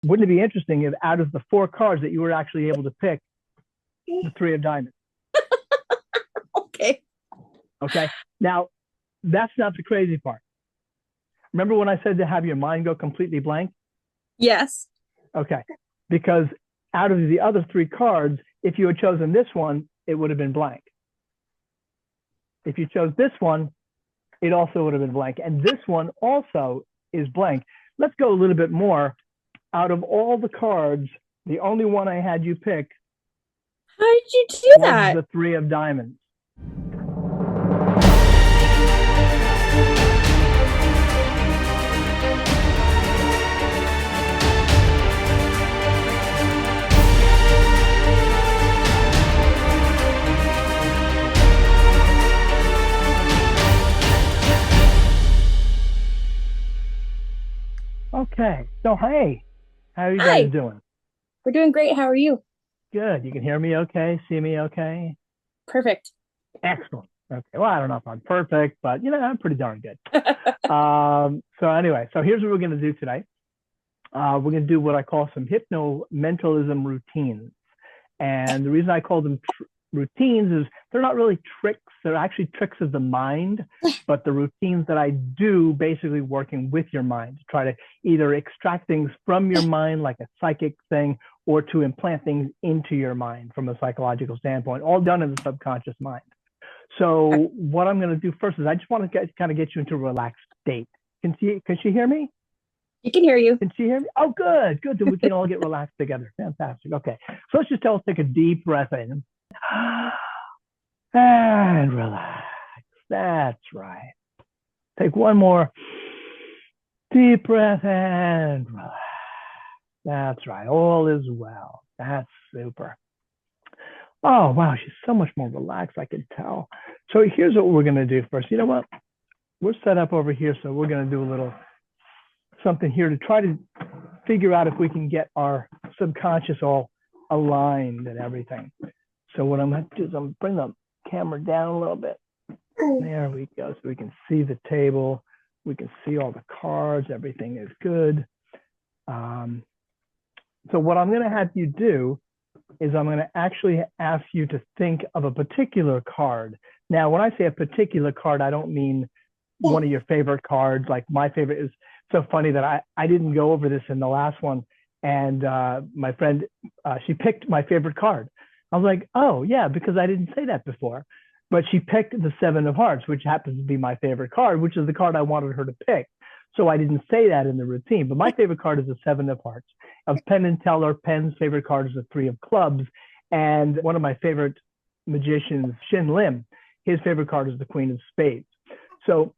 Wouldn't it be interesting if out of the 4 cards that you were actually able to pick the 3 of diamonds? Okay. Okay. Now, that's not the crazy part. Remember when I said to have your mind go completely blank? Yes. Okay. Because out of the other 3 cards, if you had chosen this one, it would have been blank. If you chose this one, it also would have been blank. And this one also is blank. Let's go a little bit more. Out of all the cards, the only one I had you pick How did you do was that? the 3 of diamonds. Okay. So, hey, how are you guys Hi. doing? We're doing great. How are you? Good. You can hear me okay? See me okay? Perfect. Excellent. Okay. Well, I don't know if I'm perfect, but I'm pretty darn good. So anyway, so here's what we're going to do today. We're going to do what I call some hypno-mentalism routines. And the reason I call them routines is they're not really tricks. They're actually tricks of the mind, but the routines that I do basically working with your mind to try to either extract things from your mind like a psychic thing or to implant things into your mind from a psychological standpoint, all done in the subconscious mind. So what I'm going to do first is I just want to kind of get you into a relaxed state. Can she hear me? You can hear you. Can she hear me? Oh, good, good. Then we can all get relaxed together. Fantastic. Okay. So let's just take a deep breath in and relax. That's right. Take one more deep breath and relax. That's right. All is well. That's super. Oh, wow. She's so much more relaxed. I can tell. So here's what we're going to do first. You know what? We're set up over here. So we're going to do a little something here to try to figure out if we can get our subconscious all aligned and everything. So what I'm going to do is I'm going to bring the camera down a little bit. There we go. So we can see the table. We can see all the cards. Everything is good. So what I'm going to have you do is I'm going to actually ask you to think of a particular card. Now, when I say a particular card, I don't mean one of your favorite cards. Like my favorite is so funny that I didn't go over this in the last one. And my friend, she picked my favorite card. I was like, oh, yeah, because I didn't say that before. But she picked the 7 of hearts, which happens to be my favorite card, which is the card I wanted her to pick. So I didn't say that in the routine. But my favorite card is the 7 of hearts. Of Penn and Teller, Penn's favorite card is the 3 of clubs. And one of my favorite magicians, Shin Lim, his favorite card is the Queen of spades. So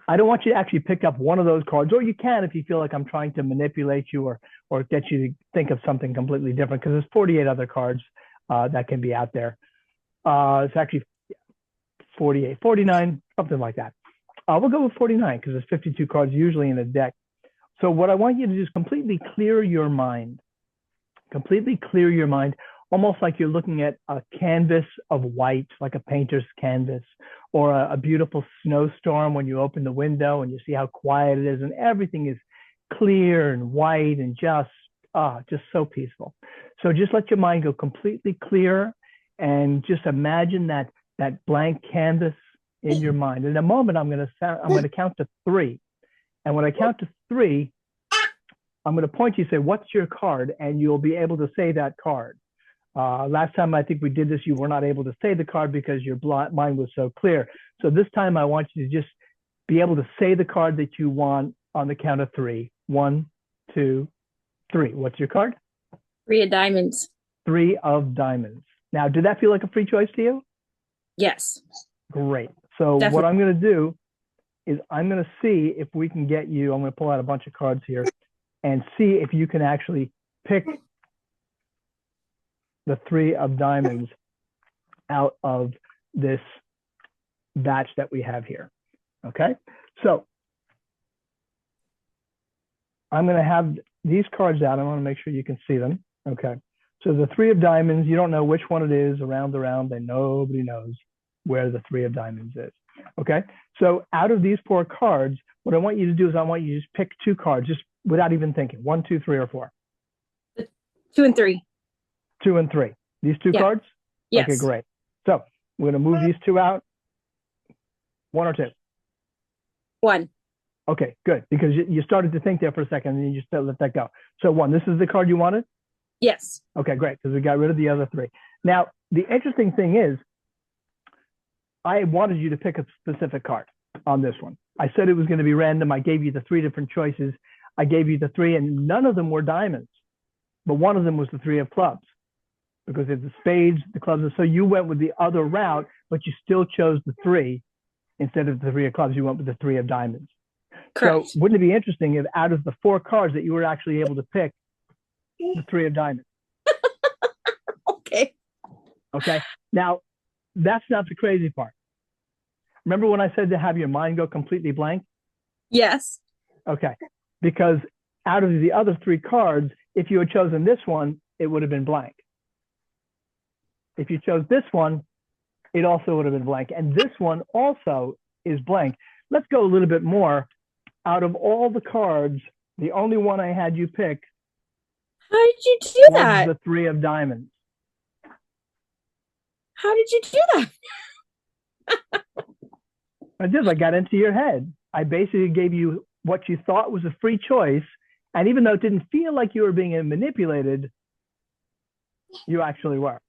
I don't want you to actually pick up one of those cards, or you can if you feel like I'm trying to manipulate you or get you to think of something completely different, because there's 48 other cards that can be out there. It's actually 48, 49, something like that. We'll go with 49 because there's 52 cards usually in a deck. So what I want you to do is completely clear your mind. Completely clear your mind, almost like you're looking at a canvas of white, like a painter's canvas, or a beautiful snowstorm when you open the window and you see how quiet it is and everything is clear and white and just so peaceful. So just let your mind go completely clear and just imagine that blank canvas in your mind. In a moment, I'm going to count to 3. And when I count to 3, I'm going to point you and say, what's your card? And you'll be able to say that card. Last time I think we did this, you were not able to say the card because your mind was so clear. So this time I want you to just be able to say the card that you want on the count of 3. 1, 2, 3. What's your card? 3 of diamonds. 3 of diamonds. Now, did that feel like a free choice to you? Yes. Great. So Definitely. What I'm going to do is I'm going to see if we can get you, I'm going to pull out a bunch of cards here and see if you can actually pick the 3 of diamonds out of this batch that we have here. Okay. So I'm going to have these cards out. I want to make sure you can see them. Okay. So the 3 of diamonds, you don't know which one it is around the round, and nobody knows where the 3 of diamonds is. Okay. So out of these 4 cards, what I want you to do is I want you to just pick 2 cards, just without even thinking, 1, 2, 3, or 4. 2 and 3. 2 and 3. These two Yeah. cards? Yes. Okay, great. So we're going to move these two out. 1 or 2? 1. Okay, good. Because you started to think there for a second and then you just let that go. So 1, this is the card you wanted? Yes. Okay, great. Because we got rid of the other 3. Now, the interesting thing is, I wanted you to pick a specific card on this one. I said it was going to be random. I gave you the 3 different choices. I gave you the 3, and none of them were diamonds. But one of them was the 3 of clubs, because it's the spades, the clubs. So you went with the other route, but you still chose the 3 instead of the 3 of clubs. You went with the 3 of diamonds. Correct. So wouldn't it be interesting if out of the 4 cards that you were actually able to pick the 3 of diamonds? Okay. Okay. Now, that's not the crazy part. Remember when I said to have your mind go completely blank? Yes. Okay. Because out of the other 3 cards, if you had chosen this one, it would have been blank. If you chose this one, it also would have been blank. And this one also is blank. Let's go a little bit more. Out of all the cards, the only one I had you pick How did you do was that? the 3 of diamonds. How did you do that? I got into your head. I basically gave you what you thought was a free choice. And even though it didn't feel like you were being manipulated, you actually were.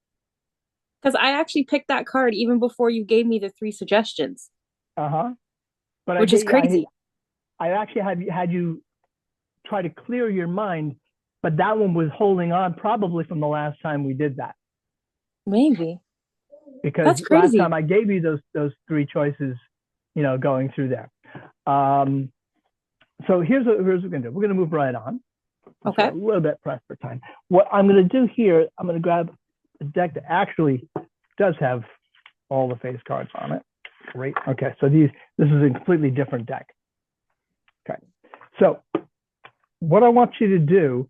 Because I actually picked that card even before you gave me the 3 suggestions. But which is crazy. I actually had you try to clear your mind, but that one was holding on probably from the last time we did that. Maybe. Because that's crazy. Last time I gave you those 3 choices, going through there. So here's what we're going to do. We're going to move right on. Okay. A little bit pressed for time. What I'm going to do here, I'm going to grab a deck that actually does have all the face cards on it. Great. Okay. So this is a completely different deck. Okay. So what I want you to do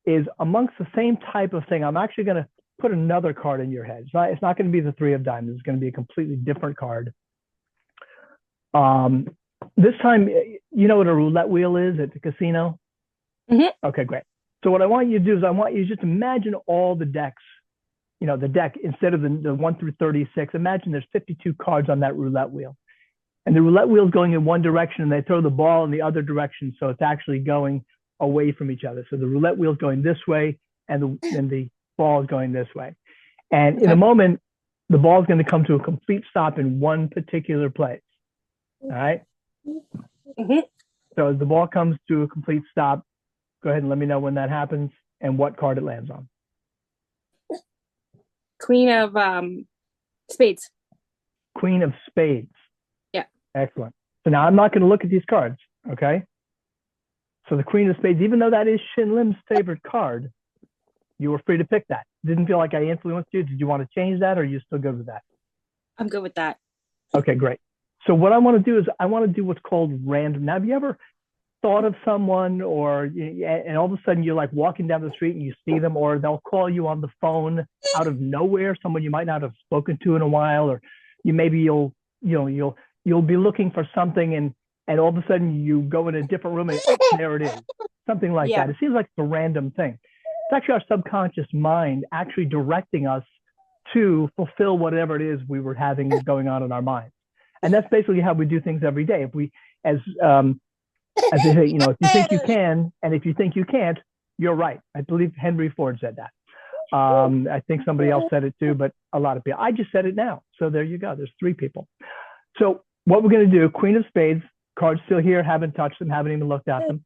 is, amongst the same type of thing, I'm actually going to put another card in your head. It's not going to be the 3 of diamonds. It's going to be a completely different card. This time, you know what a roulette wheel is at the casino? Mm-hmm. Okay, great. So what I want you to do is I want you to just imagine all the decks. The deck, instead of the 1 through 36, imagine there's 52 cards on that roulette wheel. And the roulette wheel is going in one direction, and they throw the ball in the other direction, so it's actually going away from each other. So the roulette wheel is going this way, and the ball is going this way. And in a moment, the ball is going to come to a complete stop in one particular place. All right? Mm-hmm. So as the ball comes to a complete stop, go ahead and let me know when that happens and what card it lands on. Queen of spades. Queen of spades. Yeah. Excellent. So now I'm not going to look at these cards, okay? So the Queen of Spades, even though that is Shin Lim's favorite card, you were free to pick that. Didn't feel like I influenced you. Did you want to change that, or are you still good with that? I'm good with that. Okay, great. So what I want to do is I want to do what's called random. Now, have you ever thought of someone, and all of a sudden you're like walking down the street and you see them, or they'll call you on the phone out of nowhere, someone you might not have spoken to in a while, or you'll be looking for something, and all of a sudden you go in a different room and there it is, something like that. It seems like it's a random thing. It's actually our subconscious mind actually directing us to fulfill whatever it is we were having going on in our minds. And that's basically how we do things every day. If we, as they say, if you think you can, and if you think you can't, you're right. I believe Henry Ford said that. I think somebody else said it too, but a lot of people. I just said it now. So there you go. There's 3 people. So what we're going to do, Queen of Spades, cards still here, haven't touched them, haven't even looked at them.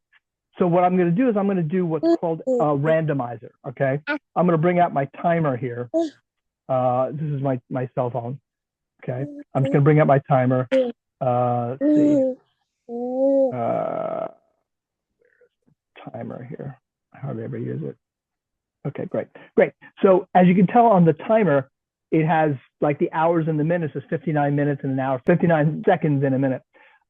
So what I'm going to do is I'm going to do what's called a randomizer, okay? I'm going to bring out my timer here. This is my cell phone, okay? I'm just going to bring out my timer. Let's see. Timer here. I hardly ever use it. Okay, great. So as you can tell on the timer, it has like the hours and the minutes is 59 minutes in an hour, 59 seconds in a minute.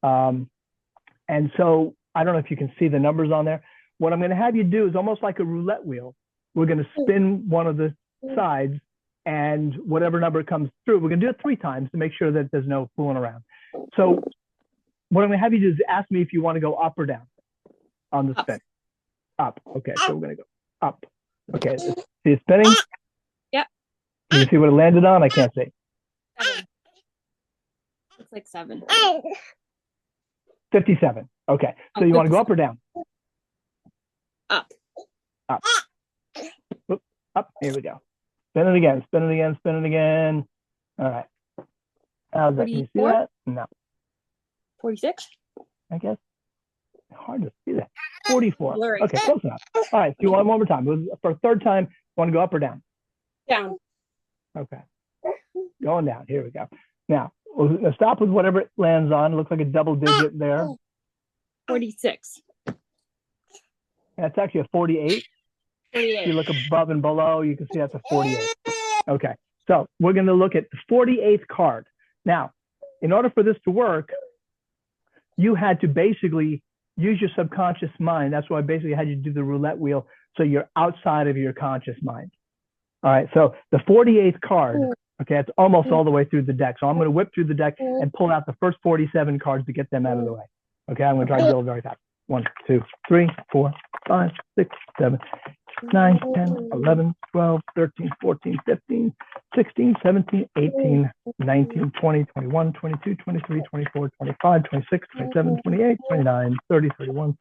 And so I don't know if you can see the numbers on there. What I'm going to have you do is almost like a roulette wheel. We're going to spin one of the sides, and whatever number comes through, we're going to do it 3 times to make sure that there's no fooling around. So what I'm going to have you do is ask me if you want to go up or down on the spin. Up. Okay, so we're going to go up. Okay, see it spinning? Yep. Can you see what it landed on? I can't see. 7. Looks like 7. 57. Okay, so you want to go up or down? Up. Up. Oop, up. Here we go. Spin it again. Spin it again. Spin it again. All right. How's that? Can you see that? No. 46. I guess. Hard to see that. 44. Blurry. Okay, close enough. All right. So you want one more time? For a third time, want to go up or down? Down. Okay. Going down. Here we go. Now, we'll stop with whatever it lands on. It looks like a double digit there. 46. That's actually a 48. 48. If you look above and below, you can see that's a 48. Okay. So we're going to look at the 48th card. Now, in order for this to work, you had to basically use your subconscious mind. That's why I basically had you do the roulette wheel, so you're outside of your conscious mind. All right, so the 48th card, okay, it's almost all the way through the deck. So I'm going to whip through the deck and pull out the first 47 cards to get them out of the way. Okay, I'm going to try to do it very fast. 1, 2, 3, 4, 5, 6, 7, 9, 10, 11, 12, 13, 14, 15, 16, 17, 18, 19, 20, 21, 22, 23, 24, 25, 26, 27, 28, 29, 30, 31,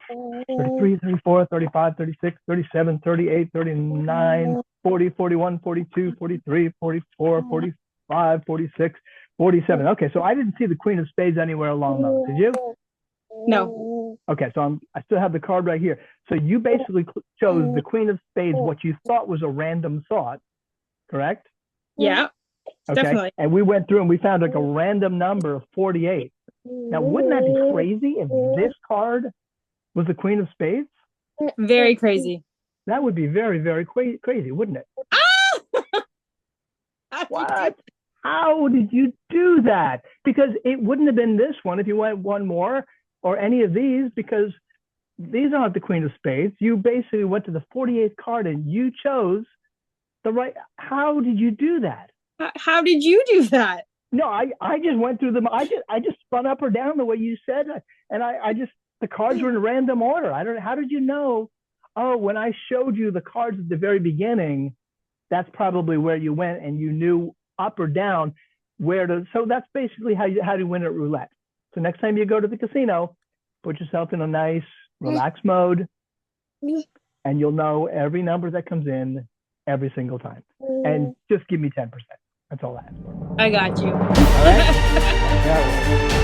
33, 34, 35, 36, 37, 38, 39, 40, 41, 42, 43, 44, 45, 46, 47. Okay, so I didn't see the Queen of Spades anywhere along those. Did you? No. Okay, so I still have the card right here. So you basically chose the Queen of Spades, what you thought was a random thought, correct? Yeah. Okay. Definitely. And we went through and we found like a random number of 48. Now, wouldn't that be crazy if this card was the Queen of Spades? Very crazy. That would be very, very crazy, wouldn't it? What? How did you do that? Because it wouldn't have been this one if you went one more or any of these, because these aren't the Queen of Spades. You basically went to the 48th card and you chose the right. How did you do that? How did you do that? No, I just went through them. I just spun up or down the way you said, and I just, the cards were in random order. I don't know. How did you know? Oh, when I showed you the cards at the very beginning, that's probably where you went, and you knew up or down where to. So that's basically how to win at roulette. So next time you go to the casino, put yourself in a nice, relaxed mode, and you'll know every number that comes in every single time. And just give me 10%. That's all I ask for. I got you. All right? Yeah.